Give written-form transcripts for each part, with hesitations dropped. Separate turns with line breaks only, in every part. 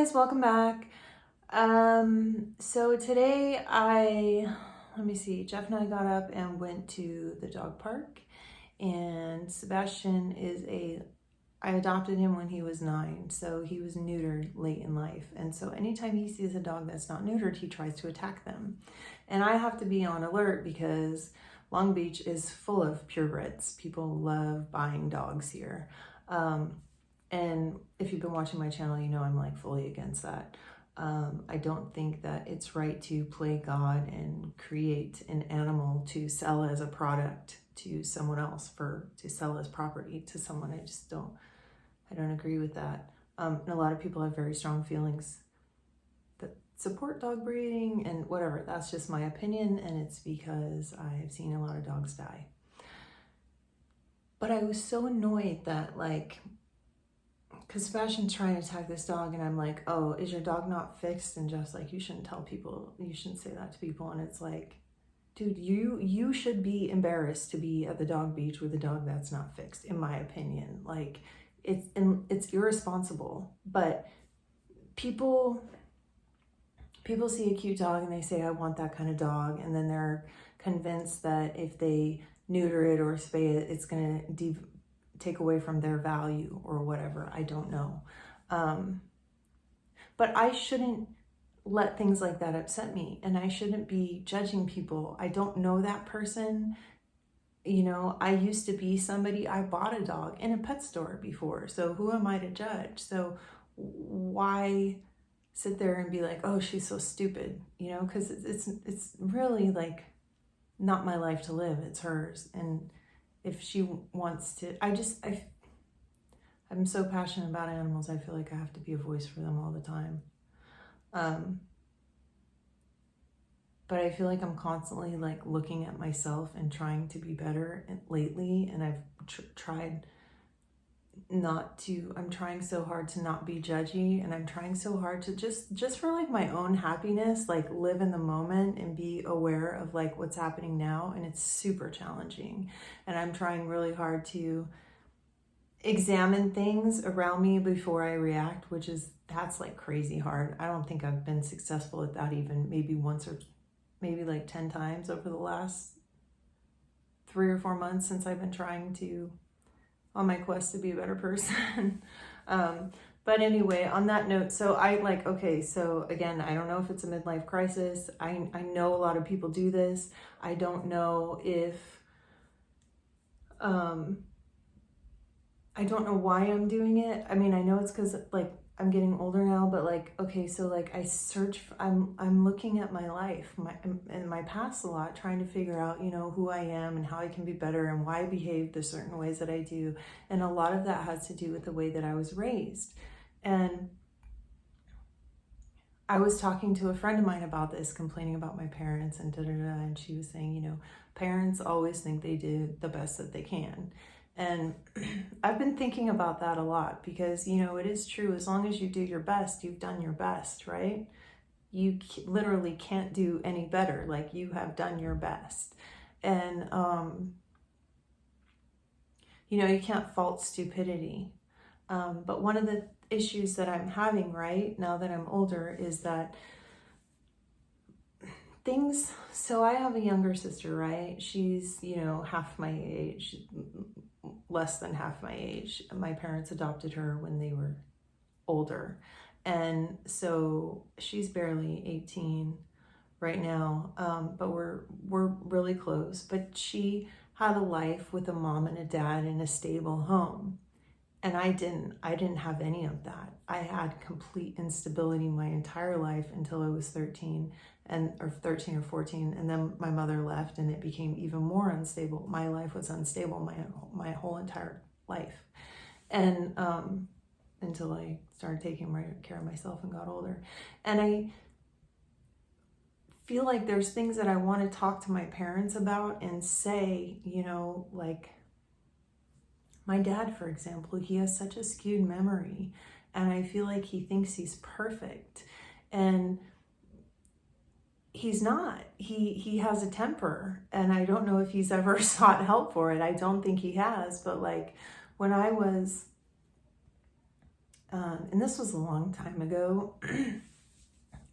guys, welcome back. So today let me see, Jeff and I got up and went to the dog park, and Sebastian I adopted him when he was 9, so he was neutered late in life. And so anytime he sees a dog that's not neutered, he tries to attack them. And I have to be on alert because Long Beach is full of purebreds. People love buying dogs here. And if you've been watching my channel, you know I'm like fully against that. I don't think that it's right to play God and create an animal to sell as a product to someone else, to sell as property to someone. I don't agree with that. And a lot of people have very strong feelings that support dog breeding and whatever. That's just my opinion, and it's because I've seen a lot of dogs die. But I was so annoyed that because Sebastian's trying to attack this dog, and I'm like, oh, is your dog not fixed? And Jeff's like, you shouldn't tell people, you shouldn't say that to people. And it's like, dude, you should be embarrassed to be at the dog beach with a dog that's not fixed, in my opinion. Like, it's irresponsible. But people see a cute dog and they say, I want that kind of dog, and then they're convinced that if they neuter it or spay it, it's gonna take away from their value or whatever. I don't know. But I shouldn't let things like that upset me, and I shouldn't be judging people. I don't know that person. You know, I used to be somebody, I bought a dog in a pet store before, so who am I to judge? So why sit there and be like, oh, she's so stupid, you know? Because it's really like not my life to live, it's hers. And if she wants to, I'm so passionate about animals, I feel like I have to be a voice for them all the time. But I feel like I'm constantly like looking at myself and trying to be better lately, and I've tried not to, I'm trying so hard to not be judgy, and I'm trying so hard to just for like my own happiness, like live in the moment and be aware of like what's happening now. And it's super challenging, and I'm trying really hard to examine things around me before I react, that's like crazy hard. I don't think I've been successful at that, even maybe once or maybe like 10 times over the last 3 or 4 months since I've been trying on my quest to be a better person. But anyway, on that note, so okay, so again, I don't know if it's a midlife crisis. I know a lot of people do this. I don't know if, I don't know why I'm doing it. I mean, I know it's because like I'm getting older now, but like, okay, so like I'm looking at my life, and my past a lot, trying to figure out, you know, who I am and how I can be better and why I behave the certain ways that I do. And a lot of that has to do with the way that I was raised. And I was talking to a friend of mine about this, complaining about my parents and and she was saying, you know, parents always think they did the best that they can. And I've been thinking about that a lot because, you know, it is true. As long as you do your best, you've done your best, right? You literally can't do any better. Like, you have done your best. And, you know, you can't fault stupidity. But one of the issues that I'm having right now that I'm older is that so I have a younger sister, right? She's, you know, half my age, less than half my age. My parents adopted her when they were older. And so she's barely 18 right now, but we're really close. But she had a life with a mom and a dad in a stable home. And I didn't have any of that. I had complete instability my entire life until I was 13 or 13 or 14. And then my mother left and it became even more unstable. My life was unstable my whole entire life. And until I started taking care of myself and got older. And I feel like there's things that I want to talk to my parents about and say, you know, like, my dad, for example, he has such a skewed memory, and I feel like he thinks he's perfect, and he's not. He has a temper, and I don't know if he's ever sought help for it. I don't think he has, but like when I was And this was a long time ago,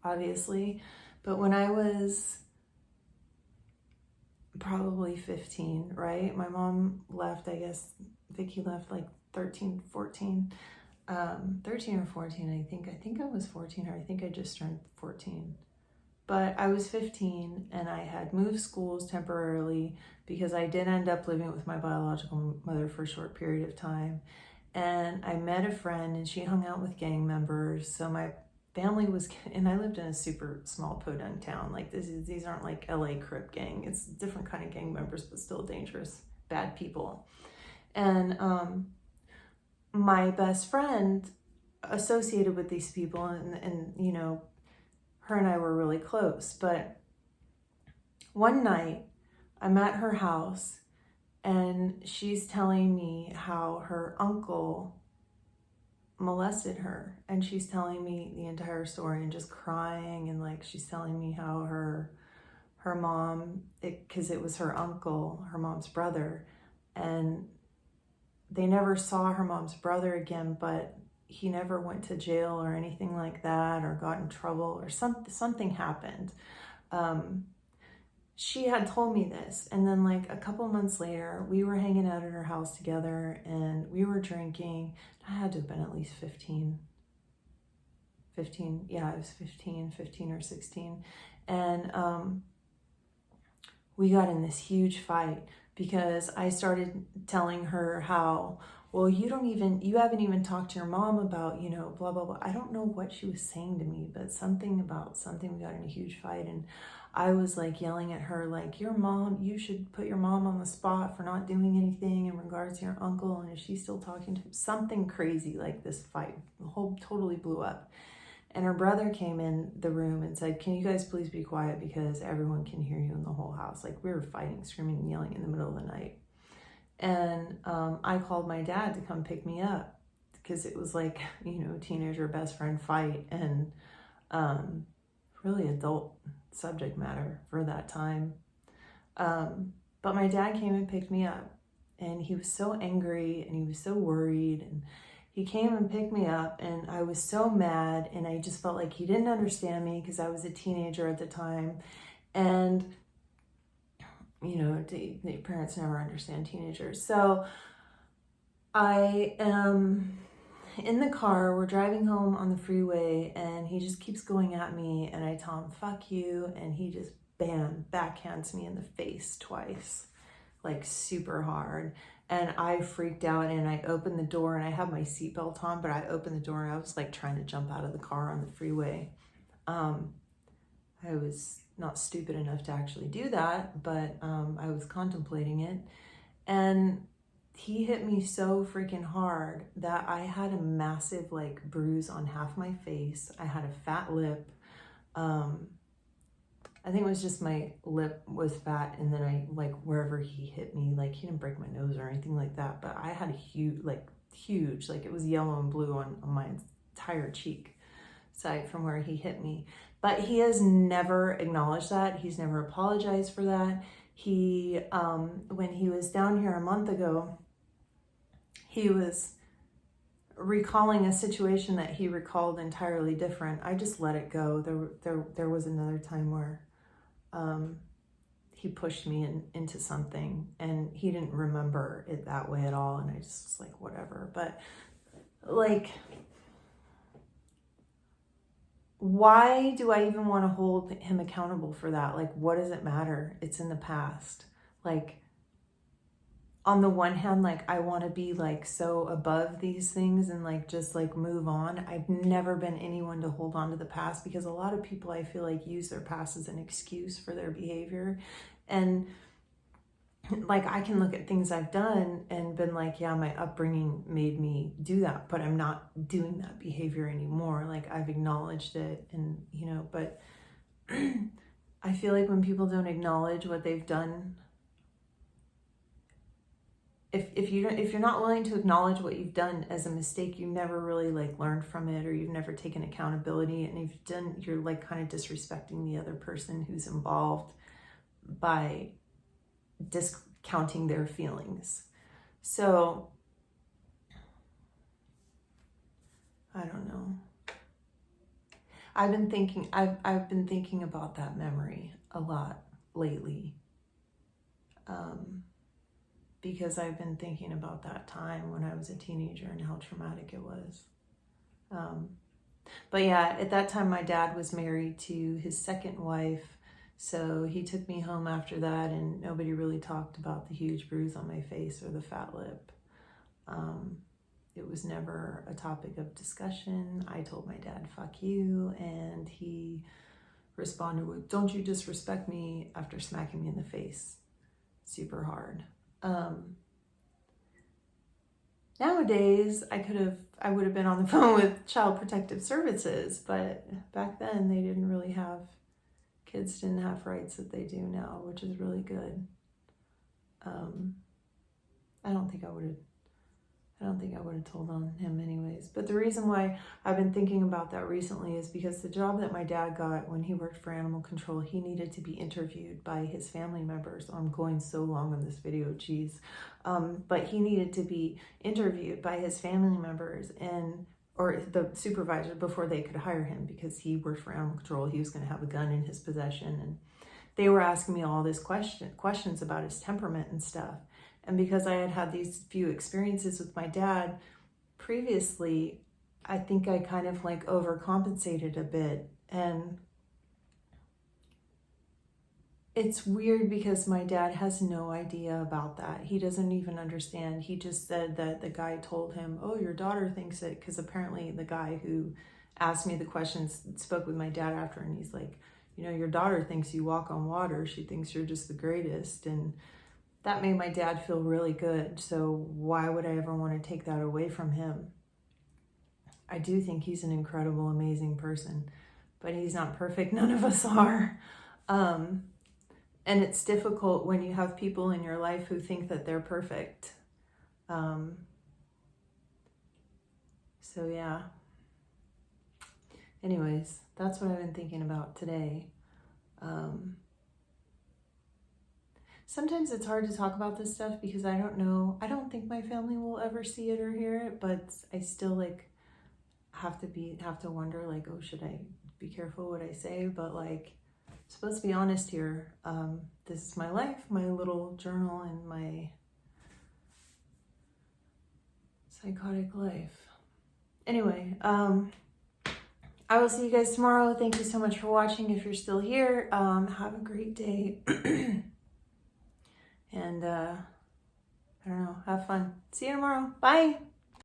obviously, but when I was probably 15, right? My mom left, I guess Vicky left like 13, 14, 13 or 14, I think. I think I was 14, or I think I just turned 14. But I was 15 and I had moved schools temporarily because I did end up living with my biological mother for a short period of time. And I met a friend and she hung out with gang members. So my family was, and I lived in a super small podunk town. Like these aren't like LA Crip gang. It's a different kind of gang members, but still dangerous, bad people. And my best friend associated with these people, and you know, her and I were really close. But one night I'm at her house and she's telling me how her uncle molested her, and she's telling me the entire story and just crying, and like she's telling me how her mom, because it was her uncle, her mom's brother, and they never saw her mom's brother again, but he never went to jail or anything like that, or got in trouble, or something happened. She had told me this, and then like a couple months later, we were hanging out at her house together and we were drinking. I had to have been at least 15. Yeah, I was 15 or 16. And we got in this huge fight because I started telling her how, well, you haven't even talked to your mom about, you know, blah, blah, blah. I don't know what she was saying to me, but something, we got in a huge fight. And I was like yelling at her, like, your mom, you should put your mom on the spot for not doing anything in regards to your uncle. And if she's still talking to him, something crazy, like this fight, the whole totally blew up. And her brother came in the room and said, can you guys please be quiet because everyone can hear you in the whole house. Like we were fighting, screaming and yelling in the middle of the night. And I called my dad to come pick me up because it was like, you know, teenager best friend fight, and really adult subject matter for that time. But my dad came and picked me up, and he was so angry and he was so worried, and he came and picked me up, and I was so mad, and I just felt like he didn't understand me because I was a teenager at the time. And you know, the parents never understand teenagers. So I am in the car, we're driving home on the freeway, and he just keeps going at me, and I tell him, fuck you, and he just, bam, backhands me in the face twice, like super hard. And I freaked out, and I opened the door, and I had my seatbelt on, but I opened the door, and I was like trying to jump out of the car on the freeway. I was not stupid enough to actually do that, but I was contemplating it. And he hit me so freaking hard that I had a massive like bruise on half my face. I had a fat lip. I think it was just my lip was fat, and then I, like, wherever he hit me, like he didn't break my nose or anything like that, but I had a huge, like it was yellow and blue on my entire cheek side from where he hit me. But he has never acknowledged that. He's never apologized for that. He, when he was down here a month ago, he was recalling a situation that he recalled entirely different. I just let it go. There was another time where he pushed me into something, and he didn't remember it that way at all. And I just was like, whatever. But like, why do I even want to hold him accountable for that? Like, what does it matter? It's in the past. Like, on the one hand, like, I want to be like so above these things and like just like move on. I've never been anyone to hold on to the past, because a lot of people, I feel like, use their past as an excuse for their behavior. And like, I can look at things I've done and been like, yeah, my upbringing made me do that, but I'm not doing that behavior anymore. Like, I've acknowledged it, and you know, but I feel like when people don't acknowledge what they've done, if you're not willing to acknowledge what you've done as a mistake, you never really like learned from it, or you've never taken accountability, and you're like kind of disrespecting the other person who's involved by discounting their feelings. So I don't know. I've been thinking about that memory a lot lately. Because I've been thinking about that time when I was a teenager and how traumatic it was. But yeah, at that time my dad was married to his second wife, so he took me home after that, and nobody really talked about the huge bruise on my face or the fat lip. It was never a topic of discussion. I told my dad, "Fuck you," and he responded with, "Don't you disrespect me," after smacking me in the face super hard. Nowadays, I would have been on the phone with Child Protective Services, but back then kids didn't have rights that they do now, which is really good. I don't think I would have told on him anyways. But the reason why I've been thinking about that recently is because the job that my dad got when he worked for animal control, he needed to be interviewed by his family members. I'm going so long on this video, geez. But he needed to be interviewed by his family members or the supervisor before they could hire him, because he worked for animal control. He was going to have a gun in his possession, and they were asking me all this questions about his temperament and stuff. And because I had had these few experiences with my dad previously, I think I kind of like overcompensated a bit. And it's weird because my dad has no idea about that. He doesn't even understand. He just said that the guy told him, "Oh, your daughter thinks it," because apparently the guy who asked me the questions spoke with my dad after, and he's like, "Your daughter thinks you walk on water. She thinks you're just the greatest." And that made my dad feel really good. So why would I ever want to take that away from him? I do think he's an incredible, amazing person, but he's not perfect. None of us are. And it's difficult when you have people in your life who think that they're perfect. So yeah. Anyways, that's what I've been thinking about today. Sometimes it's hard to talk about this stuff because I don't think my family will ever see it or hear it, but I still have to wonder oh, should I be careful what I say? But I'm supposed to be honest here. This is my life, my little journal, and my psychotic life. Anyway, I will see you guys tomorrow. Thank you so much for watching. If you're still here, have a great day. And I don't know, have fun. See you tomorrow. Bye.